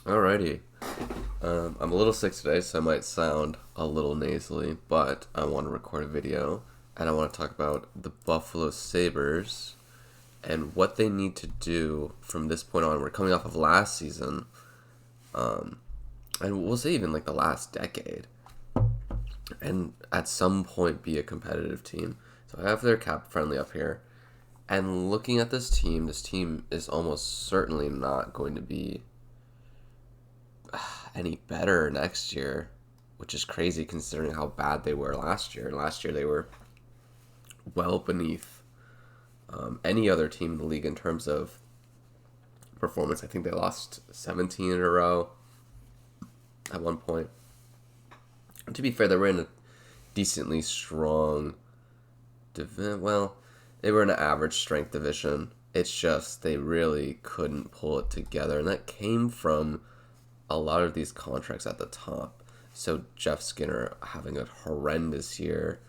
Alrighty. I'm a little sick today, so I might sound a little nasally, but I want to record a video and I want to talk about the Buffalo Sabres and what they need to do from this point on. We're coming off of last season, and we'll say even like the last decade, and at some point be a competitive team. So I have their cap friendly up here, and looking at this team is almost certainly not going to be any better next year, which is crazy considering how bad they were last year. Last year they were well beneath any other team in the league in terms of performance. I think they lost 17 in a row at one point. And to be fair, they were in a decently strong well, they were in an average strength division. It's just they really couldn't pull it together, and that came from a lot of these contracts at the top. So Jeff Skinner having a horrendous year,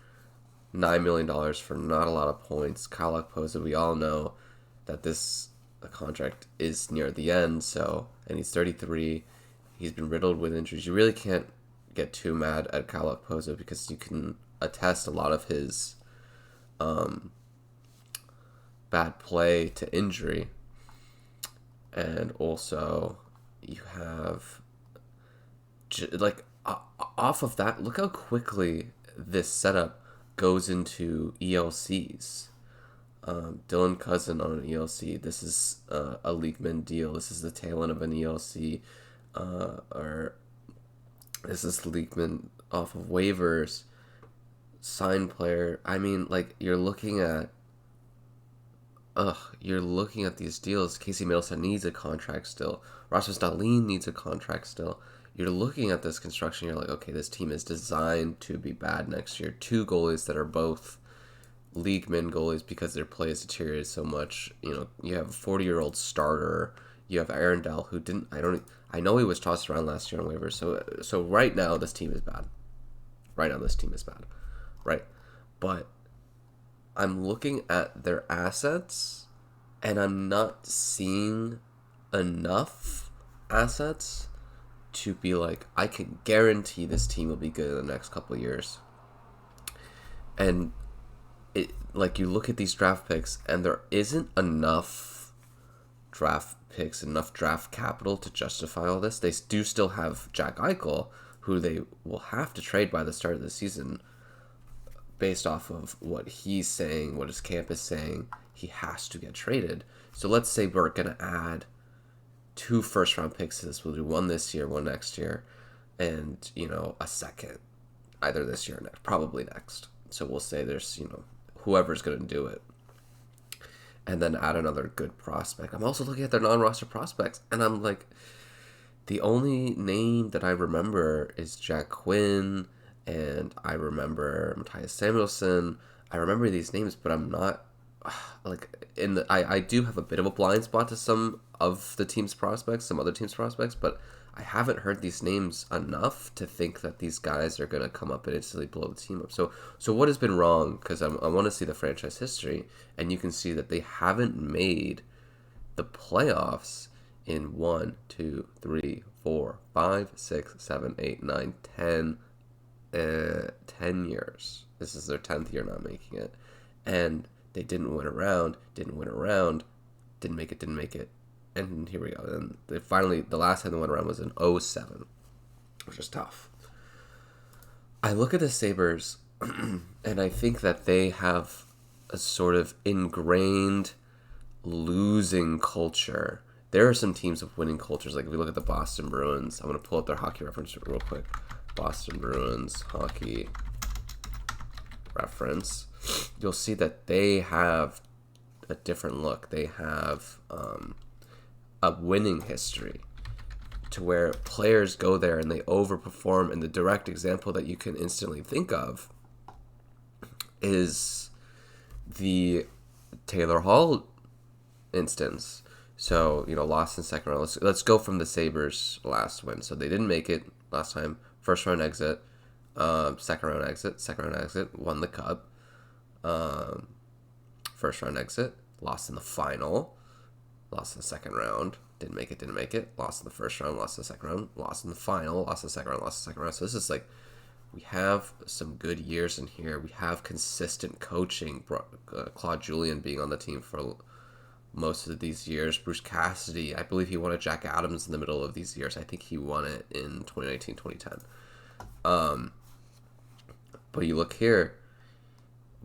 $9 million for not a lot of points. Kyle Okposo, we all know that this contract is near the end. So, and he's 33. He's been riddled with injuries. You really can't get too mad at Kyle Okposo because you can attest a lot of his bad play to injury, and also you have like off of that, look how quickly this setup goes into ELCs. Dylan Cousin on an ELC. This is a Leakman deal. This is the tail end of an ELC, or this is Leakman off of waivers. Signed player. I mean, like you're looking at these deals. Casey Middleton needs a contract still. Rasmus Dahlin needs a contract still. You're looking at this construction. You're like, okay, this team is designed to be bad next year. Two goalies that are both league min goalies because their play has deteriorated so much. You know, you have a 40-year-old starter. You have Aaron Dell, who didn't. I know he was tossed around last year on waivers. So right now this team is bad. Right now this team is bad. Right, but I'm looking at their assets, and I'm not seeing enough assets to be like, I can guarantee this team will be good in the next couple of years. And it, like, you look at these draft picks, and there isn't enough draft picks, enough draft capital to justify all this. They do still have Jack Eichel, who they will have to trade by the start of the season. Based off of what he's saying, what his camp is saying, he has to get traded. So let's say we're going to add 2 first-round picks to this. We'll do one this year, one next year, and, a second, either this year or next, probably next. So we'll say there's, whoever's going to do it. And then add another good prospect. I'm also looking at their non-roster prospects, and I'm like, the only name that I remember is Jack Quinn, and I remember Matthias Samuelsson. I remember these names, but I'm not I do have a bit of a blind spot to some of the team's prospects, some other team's prospects, but I haven't heard these names enough to think that these guys are going to come up and instantly blow the team up. So what has been wrong? Because I want to see the franchise history, and you can see that they haven't made the playoffs in 1, 2, 3, 4, 5, 6, 7, 8, 9, 10 10 years. This is their 10th year not making it. And they didn't win a round, didn't make it. And here we go. And they finally, the last time they went around was in '07, which is tough. I look at the Sabres, and I think that they have a sort of ingrained losing culture. There are some teams with winning cultures. Like if we look at the Boston Bruins, I'm going to pull up their hockey reference real quick. Boston Bruins hockey reference. You'll see that they have a different look. They have a winning history to where players go there and they overperform. And the direct example that you can instantly think of is the Taylor Hall instance. So, lost in second round. Let's go from the Sabres last win. So they didn't make it last time. First round exit, second round exit, won the cup. First round exit, lost in the final, lost in the second round, Didn't make it. Lost in the first round, lost in the second round, lost in the final, lost in the second round, lost in the second round. So this is like, we have some good years in here. We have consistent coaching. Claude Julien being on the team for most of these years. Bruce Cassidy, I believe he won a Jack Adams in the middle of these years. I think he won it in 2019, 2010. But you look here,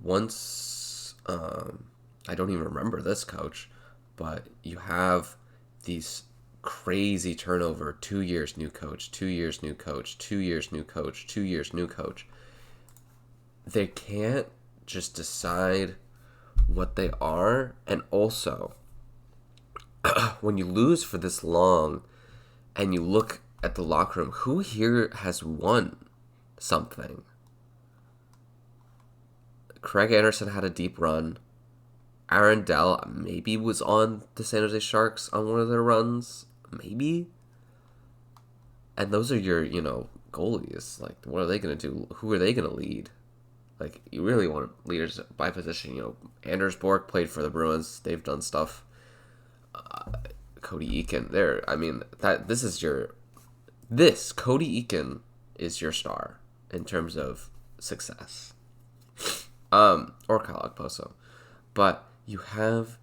once, I don't even remember this coach, but you have these crazy turnover, 2 years new coach, 2 years new coach, 2 years new coach, 2 years new coach. They can't just decide what they are. And also, when you lose for this long and you look at the locker room, who here has won something? Craig Anderson had a deep run. Aaron Dell maybe was on the San Jose Sharks on one of their runs. Maybe. And those are your, goalies. Like, what are they going to do? Who are they going to lead? Like, you really want leaders by position. Anders Borg played for the Bruins. They've done stuff. Cody Eakin. Cody Eakin is your star in terms of success. Or Kyle Okposo. But you have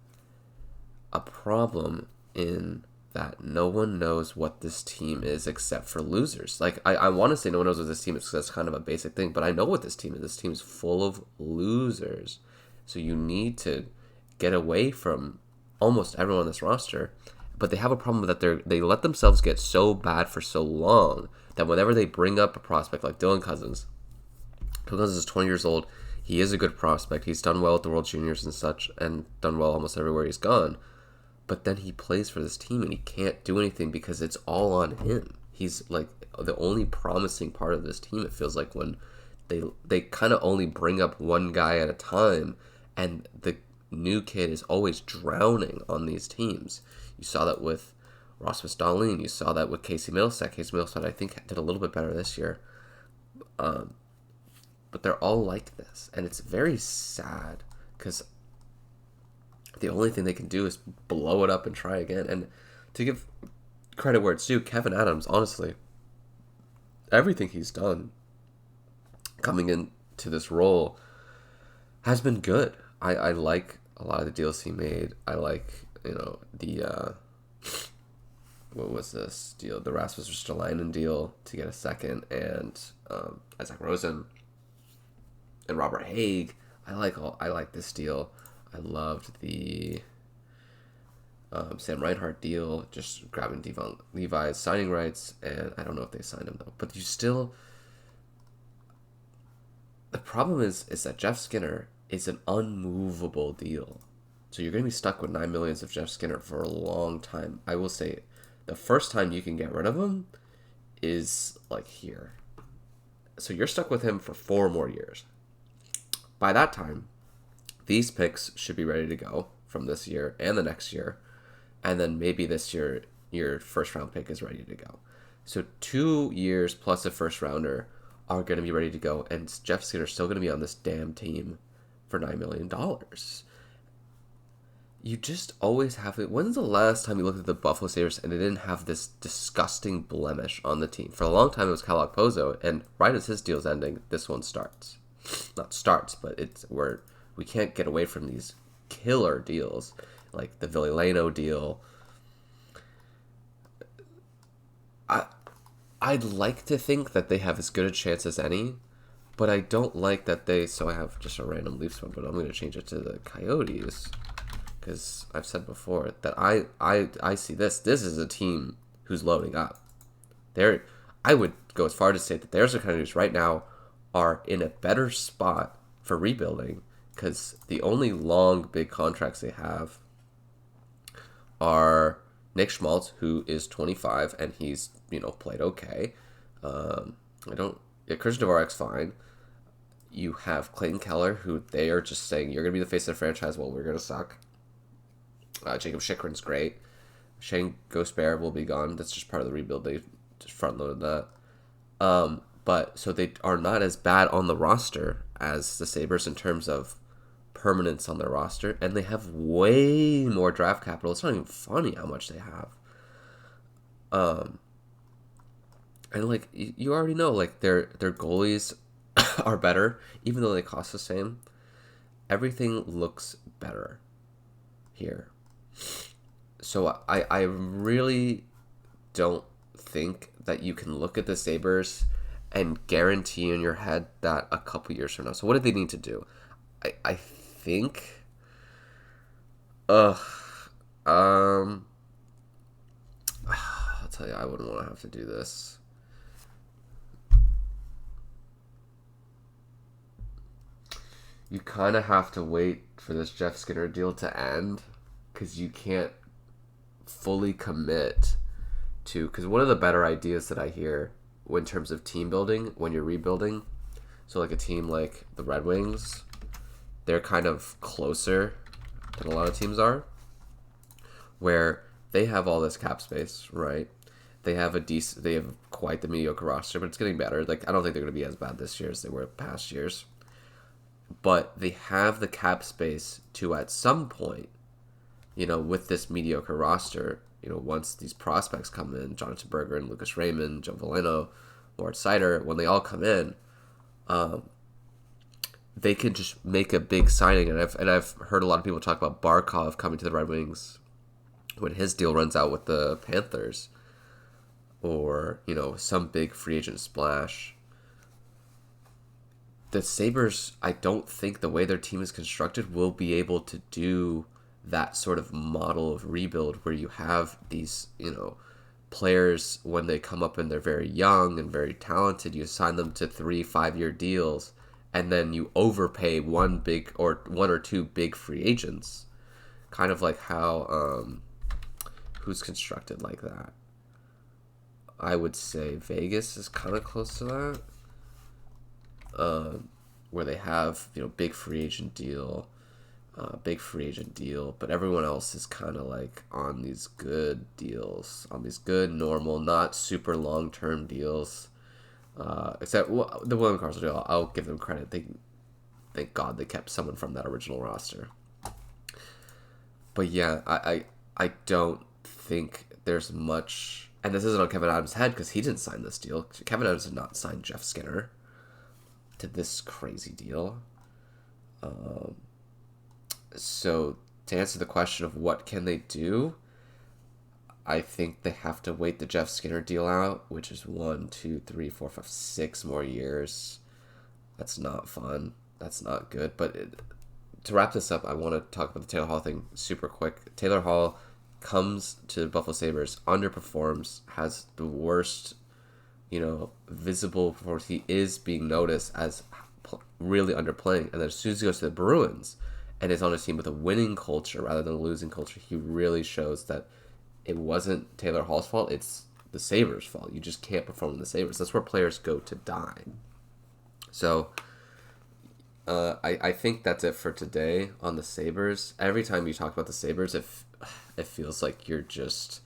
a problem in that no one knows what this team is except for losers. Like, I want to say no one knows what this team is because that's kind of a basic thing, but I know what this team is. This team is full of losers. So you need to get away from almost everyone on this roster. But they have a problem that they let themselves get so bad for so long that whenever they bring up a prospect like Dylan Cousins is 20 years old. He is a good prospect. He's done well at the World Juniors and such, and done well almost everywhere he's gone. But then he plays for this team, and he can't do anything because it's all on him. He's like the only promising part of this team. It feels like when they kind of only bring up one guy at a time, and the new kid is always drowning on these teams. You saw that with Rasmus Dahlin. You saw that with Casey Middleset. Casey Middleset, I think, did a little bit better this year. But they're all like this, and it's very sad because the only thing they can do is blow it up and try again. And to give credit where it's due, Kevin Adams, honestly, everything he's done coming into this role has been good. I like a lot of the deals he made. I like, what was this deal? The Rasmus Ristolainen deal to get a second, and Isaac Rosen. And Robert Haig, I like this deal. I loved the Sam Reinhart deal, just grabbing Devon Levi's signing rights, and I don't know if they signed him though. But the problem is that Jeff Skinner is an unmovable deal. So you're going to be stuck with $9 million of Jeff Skinner for a long time. I will say, the first time you can get rid of him is like here. So you're stuck with him for 4 more years. By that time, these picks should be ready to go from this year and the next year. And then maybe this year, your first round pick is ready to go. So 2 years plus a first rounder are going to be ready to go. And Jeff Skinner's still going to be on this damn team for $9 million. You just always have it. When's the last time you looked at the Buffalo Sabres and they didn't have this disgusting blemish on the team? For a long time, it was Kyle Okposo. And right as his deal's ending, this one starts. Not starts, but it's where we can't get away from these killer deals, like the Ville Leno deal. I'd like to think that they have as good a chance as any, but I don't like that they. So I have just a random Leafs one, but I'm going to change it to the Coyotes because I've said before that I see this. This is a team who's loading up. I would go as far to say that there's a Coyotes right now are in a better spot for rebuilding because the only long big contracts they have are Nick Schmaltz, who is 25 and he's played okay. Christian Dvorak's fine. You have Clayton Keller, who they are just saying you're gonna be the face of the franchise. Well, we're gonna suck. Jacob Chychrun's great. Shane Gosper will be gone. That's just part of the rebuild. They just front loaded that. But so they are not as bad on the roster as the Sabres in terms of permanence on their roster, and they have way more draft capital. It's not even funny how much they have. Um, and like you already know, like their goalies are better, even though they cost the same. Everything looks better here. So I really don't think that you can look at the Sabres and guarantee in your head that a couple years from now. So what do they need to do? I think um I'll tell you, I wouldn't want to have to do this. You kind of have to wait for this Jeff Skinner deal to end because you can't fully commit to, because one of the better ideas that I hear in terms of team building when you're rebuilding, so like a team like the Red Wings, they're kind of closer than a lot of teams are, where they have all this cap space, right? They have they have quite the mediocre roster, but it's getting better. Like I don't think they're going to be as bad this year as they were past years, but they have the cap space to at some point, with this mediocre roster, once these prospects come in, Jonathan Berger and Lucas Raymond, Joe Veleno, Moritz Seider, when they all come in, they can just make a big signing. And I've heard a lot of people talk about Barkov coming to the Red Wings when his deal runs out with the Panthers, or some big free agent splash. The Sabres, I don't think the way their team is constructed will be able to do that sort of model of rebuild where you have these, players when they come up and they're very young and very talented, you assign them to 3-5 year deals, and then you overpay one or two big free agents. Kind of like how, who's constructed like that? I would say Vegas is kind of close to that. Where they have, big free agent deal, but everyone else is kind of like on these good deals, on these good, normal, not super long-term deals. Except the William Carlson deal, I'll give them credit. Thank God they kept someone from that original roster. But yeah, I don't think there's much, and this isn't on Kevyn Adams' head because he didn't sign this deal. Kevyn Adams did not sign Jeff Skinner to this crazy deal. So to answer the question of what can they do, I think they have to wait the Jeff Skinner deal out, which is 1, 2, 3, 4, 5, 6 more years. That's not fun. That's not good. But to wrap this up, I want to talk about the Taylor Hall thing super quick. Taylor Hall comes to the Buffalo Sabres, underperforms, has the worst, visible performance. He is being noticed as really underplaying. And then as soon as he goes to the Bruins and is on a team with a winning culture rather than a losing culture, he really shows that it wasn't Taylor Hall's fault. It's the Sabres' fault. You just can't perform in the Sabres. That's where players go to die. So I think that's it for today on the Sabres. Every time you talk about the Sabres, it feels like you're just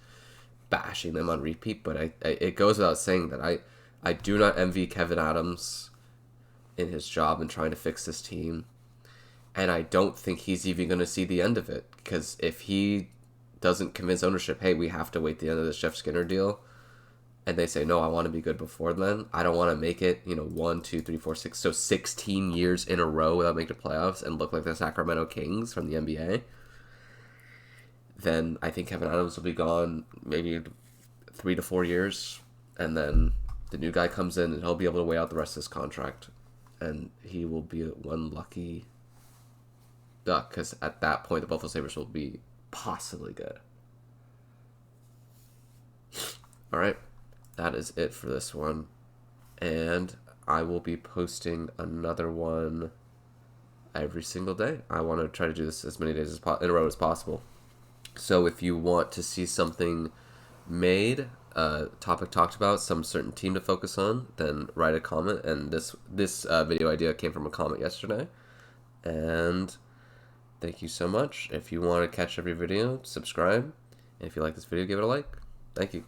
bashing them on repeat. But it goes without saying that I do not envy Kevyn Adams in his job and trying to fix this team. And I don't think he's even going to see the end of it. Because if he doesn't convince ownership, hey, we have to wait the end of this Jeff Skinner deal, and they say, no, I want to be good before then, I don't want to make it, 1, 2, 3, 4, 6, so 16 years in a row without making the playoffs and look like the Sacramento Kings from the NBA, then I think Kevyn Adams will be gone maybe 3 to 4 years, and then the new guy comes in and he'll be able to wait out the rest of his contract, and he will be one lucky duck, because at that point the Buffalo Sabres will be possibly good. All right, that is it for this one, and I will be posting another one every single day. I want to try to do this as many days in a row as possible. So if you want to see something made, topic talked about, some certain team to focus on, then write a comment. And this video idea came from a comment yesterday. And thank you so much. If you want to catch every video, subscribe. And if you like this video, give it a like. Thank you.